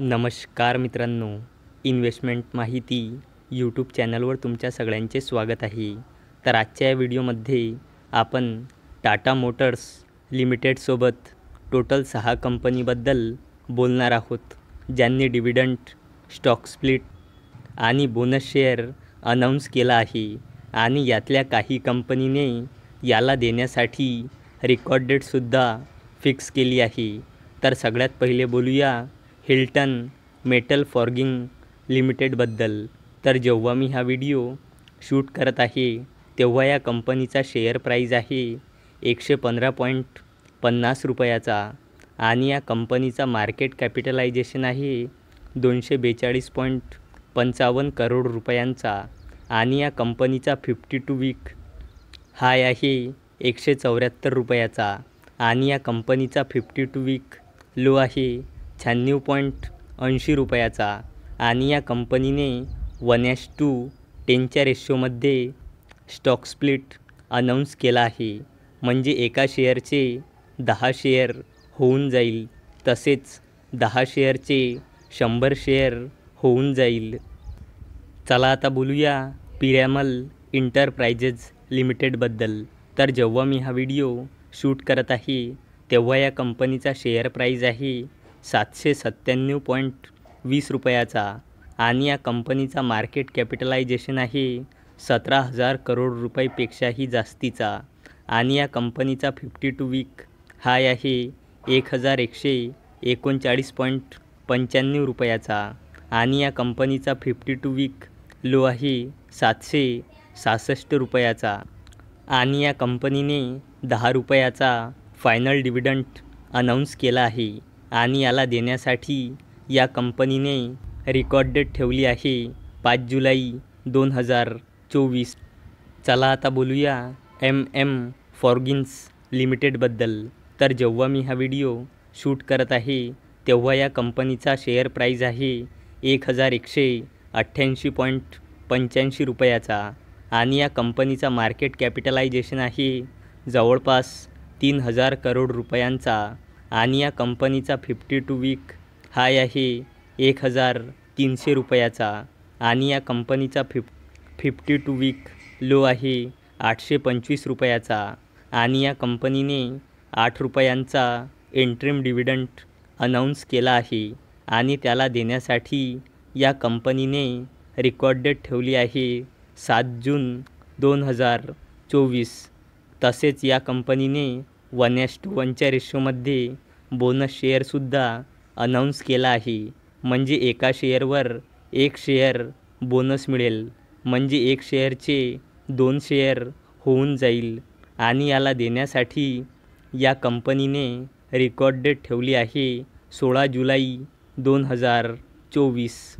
नमस्कार मित्रांनो, इन्व्हेस्टमेंट माहिती यूट्यूब चॅनलवर तुमच्या सगळ्यांचे स्वागत आहे. तर आजच्या या व्हिडिओमध्ये आपण टाटा मोटर्स लिमिटेडसोबत टोटल 6 कंपनीबद्दल बोलणार आहोत, ज्यांनी डिव्हिडंड, स्टॉक स्प्लिट आणि बोनस शेअर अनाऊन्स केला आहे. आणि यातल्या काही कंपनीने याला देण्यासाठी रेकॉर्ड डेटसुद्धा फिक्स केली आहे. तर सगळ्यात पहिले बोलूया हिल्टन मेटल फॉर्गिंग लिमिटेडबद्दल. तर जेव्हा मी हा व्हिडिओ शूट करत आहे तेव्हा या कंपनीचा शेअर प्राईज आहे 115.50 रुपयाचा आणि या कंपनीचा मार्केट कॅपिटलायझेशन आहे 242.55 करोड रुपयांचा आणि या कंपनीचा 52 वीक हाय आहे 174 रुपयाचा आणि या कंपनीचा 52 वीक लो आहे 96.80 रुपयाचा आणि या कंपनीने 1:10च्या रेशोमध्ये स्टॉक स्प्लिट अनाऊन्स केला आहे. म्हणजे एका शेअरचे 10 शेअर होऊन जाईल, तसेच 10 शेअरचे 100 शेअर होऊन जाईल. चला आता बोलूया पिरॅमल इंटरप्राइजेस लिमिटेडबद्दल. तर जेव्हा मी हा व्हिडिओ शूट करत आहे तेव्हा या कंपनीचा शेअर प्राईज आहे 797.20 रुपयाचा आणि या कंपनीचा मार्केट कॅपिटलायझेशन आहे 17,000 करोड रुपयापेक्षाही जास्तीचा आणि या कंपनीचा 52 वीक हाय आहे 1,139.95 रुपयाचा आणि या कंपनीचा 52 वीक लो आहे 766 रुपयाचा आणि या कंपनीने 10 रुपयाचा फायनल डिव्हिडंड अनाऊन्स केला आहे आणि याला देण्यासाठी या कंपनीने रेकॉर्ड डेट ठेवली आहे 5 जुलै 2024. चला आता बोलूया फॉर्गिन्स लिमिटेडबद्दल. तर जेव्हा मी हा व्हिडिओ शूट करत आहे तेव्हा या कंपनीचा शेअर प्राईज आहे 1,188.85 रुपयाचा आणि या कंपनीचा मार्केट कॅपिटलायझेशन आहे जवळपास 3,000 करोड रुपयांचा आणि या कंपनीचा 52 वीक हाय आहे 1,300 रुपयाचा आणि या कंपनीचा 52 वीक लो आहे 825 रुपयाचा आणि या कंपनीने 8 रुपयांचा इंटरिम डिव्हिडंड अनाऊन्स केला आहे आणि त्याला देण्यासाठी या कंपनीने रेकॉर्ड डेट ठेवली आहे 7 जून 2024. तसेच या कंपनीने 1:1च्या रेशोमध्ये बोनस शेअरसुद्धा अनाऊन्स केला आहे. म्हणजे एका शेअरवर 1 शेअर बोनस मिळेल, म्हणजे 1 शेअरचे 2 शेअर होऊन जाईल आणि याला देण्यासाठी या कंपनीने रेकॉर्ड डेट ठेवली आहे 16 जुलै 2024.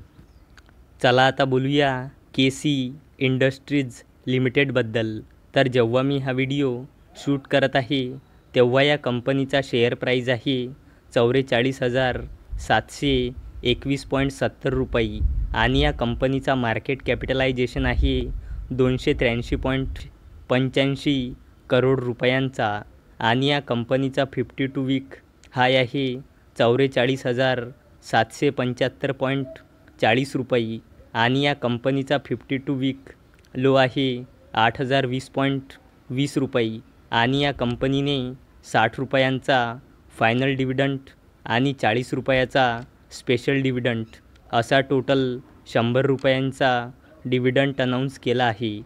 चला आता बोलूया केसी इंडस्ट्रीज लिमिटेडबद्दल. तर जेव्हा मी हा व्हिडिओ शूट करत आहे तेव्हा या कंपनीचा शेअर प्राईज आहे 44,721.70 रुपये आणि या कंपनीचा मार्केट कॅपिटलायझेशन आहे 283.85 करोड रुपयांचा आणि या कंपनीचा 52 वीक हाय आहे 44,775.40 रुपये आणि या कंपनीचा 52 वीक लो आहे 8,020.20 रुपये आणि या कंपनीने 60 रुपयांचा फायनल डिव्हिडंड आणि 40 रुपयाचा स्पेशल डिव्हिडंड असा टोटल 100 रुपयांचा डिव्हिडंड अनाऊन्स केला आहे.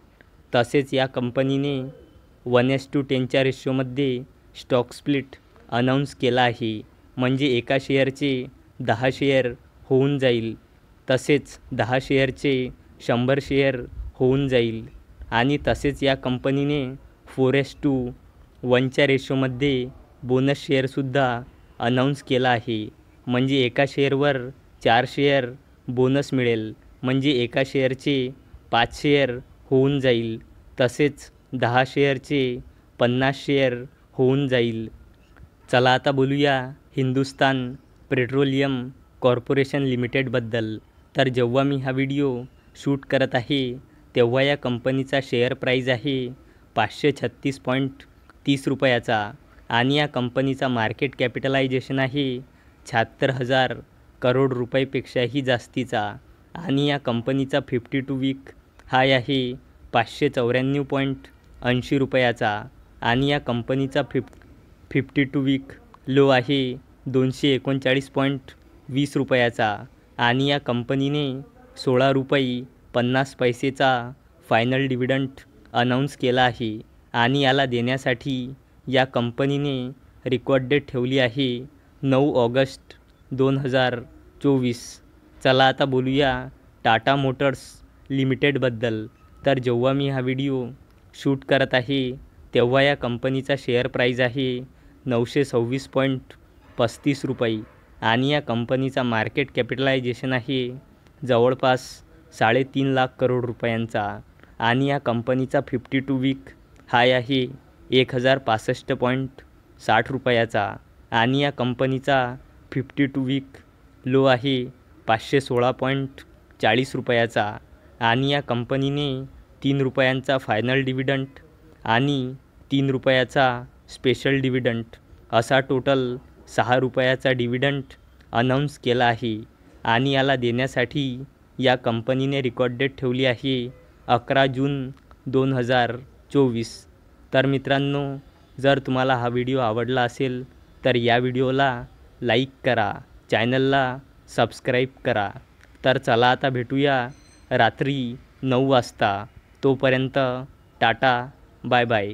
तसेच या कंपनीने 1:10च्या रेशोमध्ये स्टॉक स्प्लिट अनाऊन्स केला आहे. म्हणजे एका शेअरचे 10 शेअर होऊन जाईल, तसेच 10 शेअरचे 100 शेअर होऊन जाईल आणि तसेच या कंपनीने 4:1च्या रेशोमध्ये बोनस शेअरसुद्धा अनाऊन्स केला आहे. म्हणजे एका शेअरवर 4 शेअर बोनस मिळेल, म्हणजे एका शेअरचे 5 शेअर होऊन जाईल, तसेच 10 शेअरचे 50 शेअर होऊन जाईल. चला आता बोलूया हिंदुस्तान पेट्रोलियम कॉर्पोरेशन लिमिटेडबद्दल. तर जेव्हा मी हा व्हिडिओ शूट करत आहे तेव्हा या कंपनीचा शेअर प्राईज आहे 536.30 रुपयाचा आणि या कंपनीचा मार्केट कॅपिटलायझेशन आहे 76,000 करोड रुपयापेक्षाही जास्तीचा आणि या कंपनीचा 52 वीक हाय आहे 594.80 रुपयाचा आणि या कंपनीचा 52 वीक लो आहे 239.20 रुपयाचा आणि या कंपनीने 16 रुपये 50 पैसेचा फायनल डिव्हिडंड अनाऊन्स केला आहे आणि याला देण्यासाठी या कंपनीने रेकॉर्ड डेट ठेवली आहे 9 ऑगस्ट 2024. चला आता बोलूया टाटा मोटर्स लिमिटेडबद्दल. तर जेव्हा मी हा व्हिडिओ शूट करत आहे तेव्हा या कंपनीचा शेअर प्राईज आहे 926.35 रुपये आणि या कंपनीचा मार्केट कॅपिटलायझेशन आहे जवळपास 3.5 लाख करोड रुपयांचा आणि या कंपनीचा 52 वीक हाय आहे 1065.60 रुपयाचा आणि या कंपनीचा 52 वीक लो आहे 516.40 रुपयाचा आणि या कंपनीने 3 रुपयांचा फायनल डिव्हिडंड आणि 3 रुपयाचा स्पेशल डिव्हिडंड असा टोटल 6 रुपयाचा डिव्हिडंड अनाऊन्स केला आहे आणि याला देण्यासाठी या कंपनीने रेकॉर्ड डेट ठेवली आहे 11 जून 2024. तर मित्रांनो, जर तुम्हाला हा व्हिडिओ आवडला असेल तर या व्हिडिओला लाईक करा, चॅनलला सबस्क्राईब करा. तर चला आता भेटूया रात्री 9 वाजता. तोपर्यंत टाटा, बाय बाय.